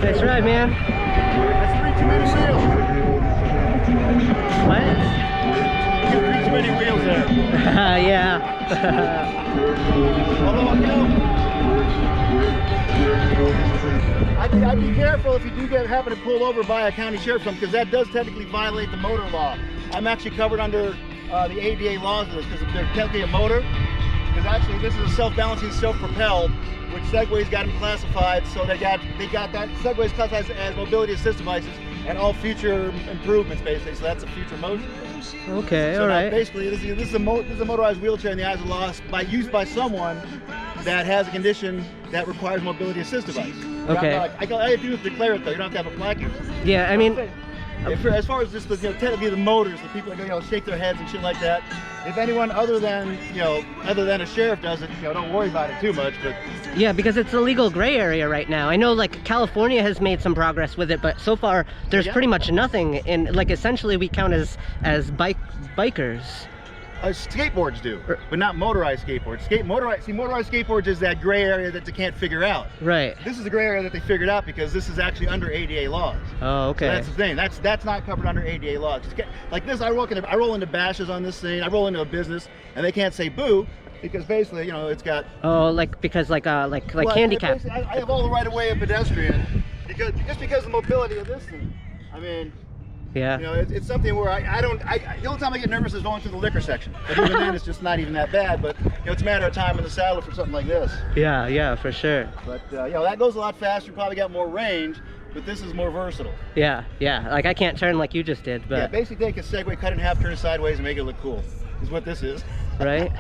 That's right, man. That's 3 too many seals. What? You get 3 too many wheels there. Yeah. Although, you know, I'd be careful if you do happen to pull over by a county sheriff's because that does technically violate the motor law. I'm actually covered under the ADA laws of this because they're technically a motor. Because actually, this is a self-balancing, self-propelled, which Segway's got them classified. So they got that Segway's classified as mobility assist devices and all future improvements, basically. So that's a future motion. Okay, So all right. basically, this is a motorized wheelchair in the eyes of the law used by someone that has a condition that requires mobility assist device. Okay. All you have to do is declare it though. You don't have to have a placard. Yeah, I mean, As far as just the, technically the motors, the people that shake their heads and shit like that. If anyone other than a sheriff does it, don't worry about it too much. But yeah, because it's a legal gray area right now. I know like California has made some progress with it, but so far there's pretty much nothing. And like essentially we count as bikers. Skateboards do, but not motorized skateboards. Motorized skateboards is that gray area that they can't figure out. Right. This is the gray area that they figured out because this is actually under ADA laws. Oh, okay. So that's the thing. That's not covered under ADA laws. Like this, I roll into bashes on this thing. I roll into a business, and they can't say boo because basically, it's got. Oh, because candy cap. I have all the right of way of pedestrian because of the mobility of this thing. I mean. Yeah. It's something where the only time I get nervous is going through the liquor section. But even then, it's just not even that bad. But it's a matter of time in the saddle for something like this. Yeah, for sure. But that goes a lot faster. Probably got more range, but this is more versatile. Yeah. Like I can't turn like you just did, but. Yeah, basically take a Segway, cut it in half, turn it sideways, and make it look cool. Is what this is. Right.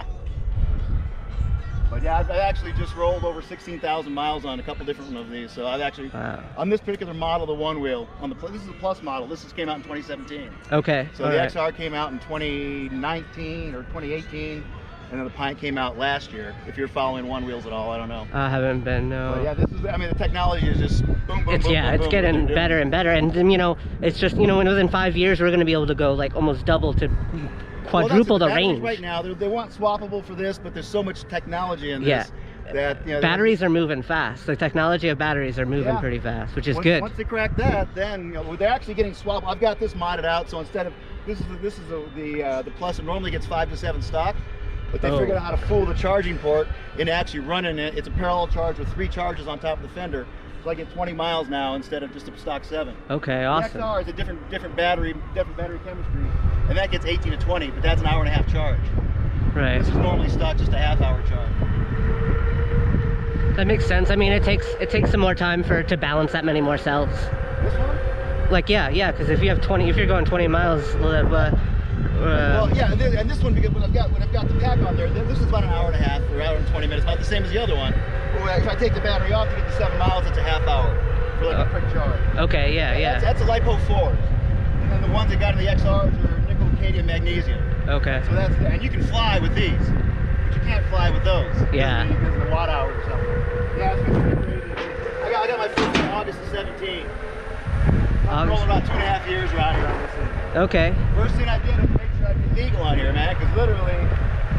But yeah, I've actually just rolled over 16,000 miles on a couple different of these. So I've actually, on this particular model, the One Wheel, this is the Plus model. This came out in 2017. Okay. So the XR came out in 2019 or 2018, and then the Pint came out last year. If you're following One Wheels at all, I don't know. I haven't been, no. But yeah, the technology is just boom, boom, it's getting better and better. And it's just, within 5 years, we're going to be able to go like almost double to quadruple the range. Right now, they want swappable for this, but there's so much technology in this that batteries are moving fast. The technology of batteries are moving pretty fast, which is good. Once they crack that, then they're actually getting swappable. I've got this modded out, so instead of this is the Plus, it normally gets 5 to 7 stock, but they figured out how to fool the charging port into actually running it. It's a parallel charge with 3 charges on top of the fender. So I get 20 miles now instead of just a stock 7. Okay, awesome. The XR is a different battery chemistry, and that gets 18 to 20, but that's an hour and a half charge. Right. This is normally stock just a half-hour charge. That makes sense. I mean, it takes some more time to balance that many more cells. This one? Like yeah, because if you're going 20 miles. Well, yeah, and this one, because when I've got the pack on there, this is about an hour and a half or hour and 20 minutes, about the same as the other one. If I take the battery off to get to 7 miles, it's a half hour for like a quick charge. Okay, yeah. That's a LiPo 4. And then the ones that got in the XRs are nickel, cadmium, magnesium. Okay. So and you can fly with these, but you can't fly with those. Yeah. Because of the watt hours or something. Yeah, it's pretty crazy. I got my first in August of 17. I'm rolling about 2.5 years around here on this thing. Okay. First thing I did was make sure I get legal on here, man, because literally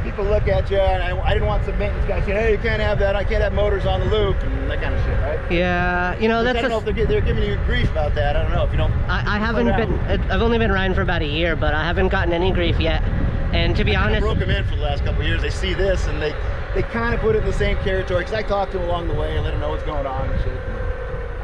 people look at you, and I didn't want some maintenance guy saying, hey, you can't have that, I can't have motors on the loop, and that kind of shit, right? Yeah, that's I don't know if they're giving you grief about that. I don't know if you don't. I've only been riding for about a year, but I haven't gotten any grief yet. And to be honest, I broke them in for the last couple of years. They see this, and they kind of put it in the same territory, because I talked to them along the way and let them know what's going on and shit.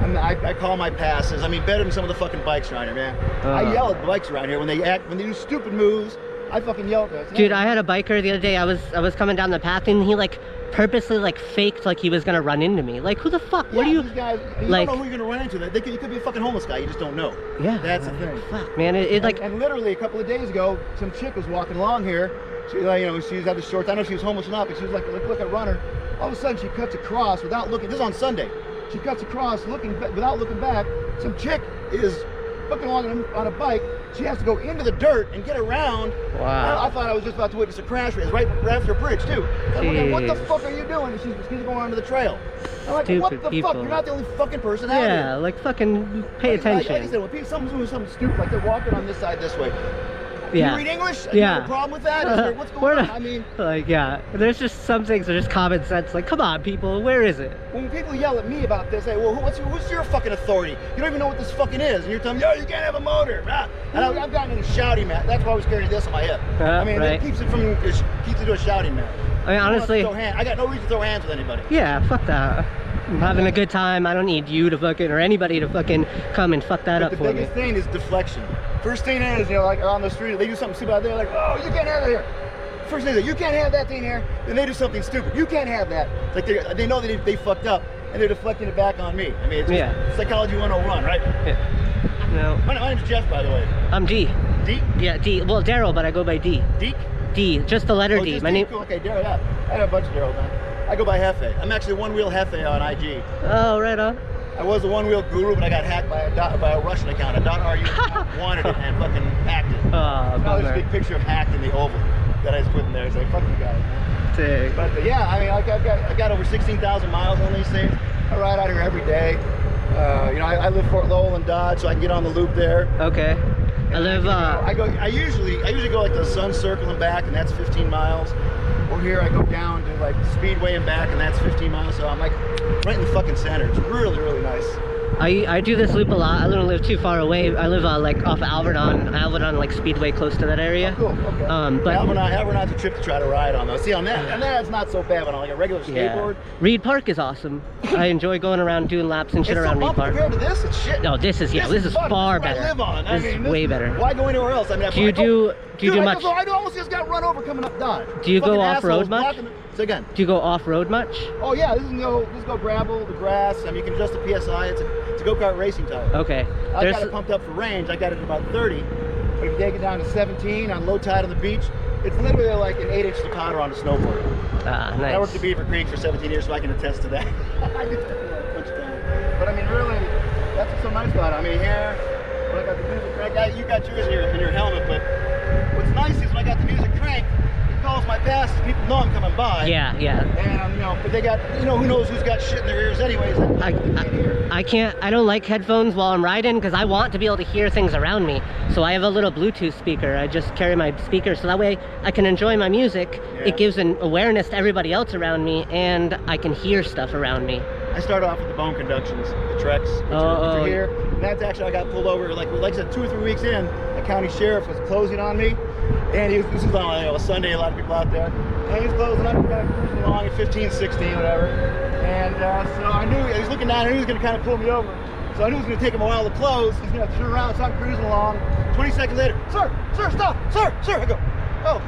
I call my passes. I mean, better than some of the fucking bikes around here, man. I yell at bikes around here when they do stupid moves. I fucking yell at them. Dude, I had a biker the other day. I was coming down the path and he like purposely like faked like he was gonna run into me. Like, who the fuck? Yeah, what do you? These guys, you like, don't know who you're gonna run into. He could be a fucking homeless guy. You just don't know. Yeah, that's the thing. Fuck, man. It like. And literally a couple of days ago, some chick was walking along here. She, she's had the shorts. I don't know if she was homeless or not, but she was like a runner. All of a sudden, she cuts across without looking. This is on Sunday. She cuts across without looking back. Some chick is fucking along on a bike. She has to go into the dirt and get around. Wow. I thought I was just about to witness a crash. It was right after a bridge, too. I'm like, what the fuck are you doing? And she's going onto the trail. I'm like, Stupid what the people. fuck? You're not the only fucking person out here. Yeah, like fucking pay attention. Like I said, when someone's doing something stupid, like they're walking on this side this way. Yeah. You read English? Yeah. You have a problem with that? What's going on? I mean, like, yeah, there's just some things that are just common sense. Like, come on, people, where is it? When people yell at me about this, hey, well, what's your fucking authority? You don't even know what this fucking is, and you're telling me, yo, you can't have a motor. And I've gotten in a shouting match. That's why I was carrying this on my hip. I mean, right. It keeps it to a shouting match. I mean, honestly, I got no reason to throw hands with anybody. Yeah, fuck that. I'm having a good time. I don't need you to fucking, or anybody to fucking come and fuck that up for me. The biggest thing is deflection. First thing is, like on the street, they do something stupid out there, like, oh, you can't have that here. First thing is, you can't have that thing here. Then they do something stupid. You can't have that. It's like they know that they fucked up, and they're deflecting it back on me. I mean, it's just psychology 101, right? Yeah. No. My name's Jeff, by the way. I'm D. D? Yeah, D. Well, Daryl, but I go by D. Deke? D. Just the letter D. My name. Cool. Okay, Daryl. Yeah. I have a bunch of Daryls, man. I go by Jefe. I'm actually One Wheel Jefe on IG. Oh, right on. I was a one-wheel guru, but I got hacked by a Russian account. A .ru wanted it and fucking hacked it. Oh, now there's a big picture of hacked in the oval that I just put in there. It's like, fuck you guys, man. Sick. But yeah, I mean, I've got over 16,000 miles on these things. I ride out here every day. I live Fort Lowell and Dodge, so I can get on the loop there. Okay. I live. I usually go like the Sun Circle and back, and that's 15 miles. Or here I go down to like Speedway and back, and that's 15 miles. So I'm like right in the fucking center. It's really, really nice. I do this loop a lot. I don't live too far away. I live like off Alverdon like Speedway, close to that area. Oh, cool. Okay. But Alverdon's a trip to try to ride on though. See, on that it's not so bad, but on like a regular skateboard. Yeah. Reed Park is awesome. I enjoy going around doing laps and shit around Reed Park. Compared to this, it's shit. No, this is far better. I live on. This is way better. Why go anywhere else? I mean, do you do much? I almost just got run over coming up Dodge. Do you go off road much? So again. Do you go off road much? Oh yeah, this is go gravel, the grass. I mean, you can adjust the PSI. It's a go-kart racing tire. Okay. I got it pumped up for range. I got it at about 30. But if you take it down to 17 on low tide on the beach, it's literally like an 8-inch staccato on a snowboard. Ah, nice. I worked at Beaver Creek for 17 years, so I can attest to that. I did that for a bunch of time. But I mean, really, that's what's so nice about it. I mean, here, when I got the music crank, you got yours in your helmet, but what's nice is when I got the music crank, it calls my passes. People know I'm coming by. Yeah. And but they got, who knows who's got shit in their ears anyways. I don't like headphones while I'm riding because I want to be able to hear things around me. So I have a little Bluetooth speaker. I just carry my speaker so that way I can enjoy my music. Yeah. It gives an awareness to everybody else around me, and I can hear stuff around me. I started off with the bone conductions, the Treks, which are here. And that's actually, I got pulled over, like I said, 2 or 3 weeks in, the county sheriff was closing on me. And this was on a Sunday, a lot of people out there. And he was closing, I'm kind of cruising along at 15, 16, whatever. And so I knew, he was looking down, I knew he was going to kind of pull me over. So I knew it was going to take him a while to close. He's going to turn around, so I'm cruising along. 20 seconds later, sir, stop, sir. I go,